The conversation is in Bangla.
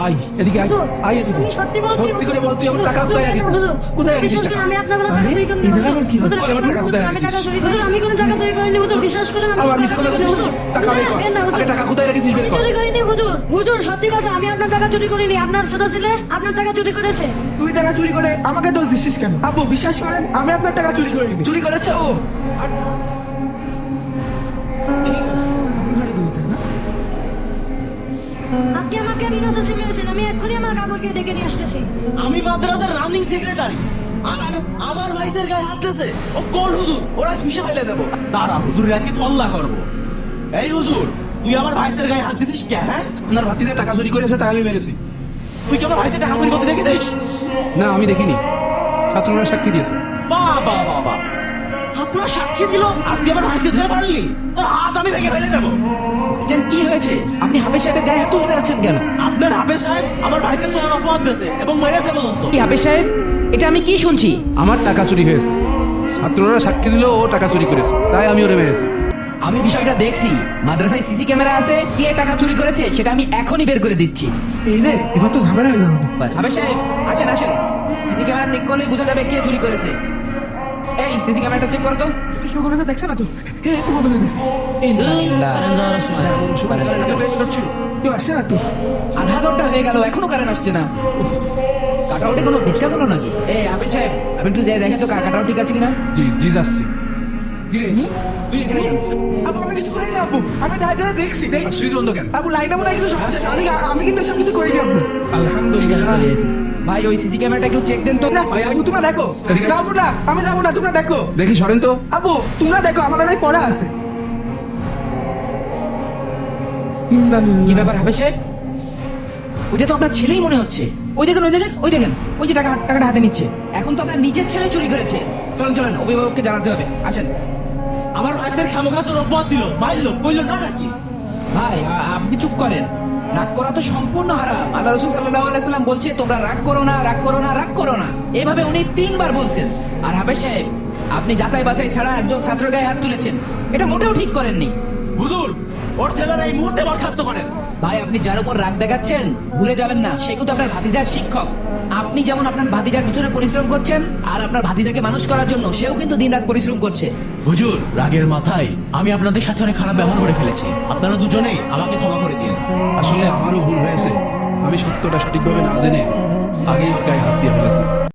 আয় এদিকে আয়, হুজুর, আয় এদিকে। আমি সত্যি বলছি, সত্যি করে বল, তুই আমার হুজুর, টাকা কোথায় রাখিস? হুজুর, কোথায় রাখিস বিশ্বাস টাকা? করুন, আমি আপনার কোনো টাকা চুরি করিনি, এই হুজুর। জায়গায় কি হচ্ছে? হুজুর, আমার টাকা কোথায় আমি রাখিস? টাকা চুরি- হুজুর, আমি কোনো টাকা চুরি করিনি, হুজুর, বিশ্বাস করুন, আমি আবার কোনো মিছে টাকা কথা চুরি বলছিস? করিনি, হুজুর। টাকা বের কর। দেন না, হুজুর। আগে টাকা কোথায় রাখিস বের আমি কর। চুরি করিনি, হুজুর। হুজুর, সত্যি কথা, আমি আপনার টাকা চুরি করিনি, আপনার ছোট ছেলে আপনার টাকা চুরি করেছে। তুই টাকা চুরি করে আমাকে দোষ দিচ্ছিস কেন? আব্বু বিশ্বাস করেন, আমি আপনার টাকা চুরি করিনি। চুরি করেছে ও। ঠিক আছে, আমি ঘরে দোষ দেয় না। আপনি আমাকে বিনোদন শিখিয়েছেন, আমি এক্ষুনি আমার কাকুকে ডেকে নিয়ে আসতেছি। আমি মাদ্রাসার রানিং সেক্রেটারি, আর আমার ভাইদের গায়ে হাত দিয়েছে। ও কোন হুজুর? ওরা ঘুষে ফেলে দেবো। দাঁড়া, হুজুর আজকে কল্লা করবো। এই হুজুর, তুই আমার ভাইদের গায়ে হাত দিছিস কে? হ্যাঁ, আপনার ভাতিজা টাকা চুরি করেছে, তাই আমি মেরেছি। তুই কি আমার ভাইদের টাকা চুরি করতে দেখেছিস? না, আমি দেখিনি, ছাত্ররা সাক্ষী দিয়েছে। বাবা বাবা, আপনারা সাক্ষী দিল আর তুই আমার ভাইকে ধরে পারলি? তোর হাত আমি ভেঙে ফেলে দেবো। ভাইজান কি হয়েছে? আপনি হাফেজ সাহেবের গায়ে হাত তুলতে যাচ্ছেন কেন? আপনার হাফেজ সাহেব আমার ভাইকে তোর অপবাদ দিয়েছে এবং মেরেছে পর্যন্ত। কি হাফেজ সাহেব, এটা আমি কি শুনছি? আমার টাকা চুরি হয়েছে, ছাত্ররা সাক্ষী দিল ও টাকা চুরি করেছে, তাই আমি ওরে মেরেছি। আমি বিষয়টা দেখছি, মাদ্রাসায় সিসি ক্যামেরা আছে, কে টাকা চুরি করেছে সেটা আমি এখনই বের করে দিচ্ছি। এই রে, এবার তো ঝামেলা হয়ে যাবে। হাফেজ সাহেব আসেন আসেন, সিসি ক্যামেরা চেক করলেই বোঝা যাবে কে চুরি করেছে। এই সিসি ক্যামেরাটা চেক করো তো। কেউ করেছে দেখছে না তো? তোমার বলে দিছি। কেউ আসছে না তো? আধা ঘন্টা হয়ে গেল এখনো কারেন্ট আসছে না। কাটাউটে কোনো ডিস্টার্ব হলো নাকি? এই হাফেজ সাহেব, আপনি একটু যাই দেখেন তো কাটাও ঠিক আছে কিনা। জি জি, যাচ্ছি। কিরে, তুই এখানে কেন? আব্বু আমি কিছু করিনি আব্বু, আমি দাঁড়িয়ে দেখছি। আর সুইচ বন্ধ কেন? আব্বু লাইনে মনে হয় কিছু সমস্যা আছে। আমি কিন্তু এসব কিছু করিনি আব্বু। আলহামদুলিল্লাহ। ভাই ওই সিসি ক্যামেরাটা একটু চেক দেন তো। না, আব্বু তোমরা দেখো। এদিকে। না আব্বু না, আমি যাবো না, তোমরা দেখো। দেখি, সরেন তো। আব্বু তোমরা দেখো, আমার দাদাই পড়া আছে। কি ব্যাপার হাফেজ সাহেব? ওইটা তো আপনার ছেলেই মনে হচ্ছে। ওই দেখেন ওই দেখেন ওই দেখেন, ওই যে টাকাটা হাতে নিচ্ছে। এখন তো আপনার নিজের ছেলে চুরি করেছে। চলেন চলেন, অভিভাবককে জানাতে হবে, আসেন। আমার ভাইদের খামোখা তোর অপবাদ দিল, মারলো, কইলো না নাকি? ভাই আপনি চুপ করেন, রাগ করা তো সম্পূর্ণ হারাম। আল্লাহ রাসূল সাল্লাল্লাহু আলাইহি সাল্লাম বলছে তোমরা রাগ করো না, রাগ করো না, রাগ করো না। এভাবে উনি 3 বার বলছেন। আর হাফেজ সাহেব, আপনি যাচাই বাছাই ছাড়া একজন ছাত্রের গায়ে হাত তুলেছেন, এটা মোটেও ঠিক করেননি। হুজুর, ওর ছেলেরা এই মুহূর্তে বরখাস্ত করেন। ভাই আপনি যার উপর রাগ দেখাচ্ছেন ভুলে যাবেন না, সে কিন্তু আপনার ভাতিজার শিক্ষক। আপনি যেমন আপনার ভাতিজার পিছনে পরিশ্রম করছেন, আর আপনার ভাতিজাকে মানুষ করার জন্য সেও কিন্তু দিনরাত পরিশ্রম করছে। হুজুর, রাগের মাথায় আমি আপনাদের সাথে অনেক খারাপ ব্যবহার করে ফেলেছি, আপনারা দুজনেই আমাকে ক্ষমা করে দিন। আসলে আমারও ভুল হয়েছে, আমি সত্যটা সঠিকভাবে না জেনে আগেই ওর গায়ে হাত দিয়ে ফেলেছি।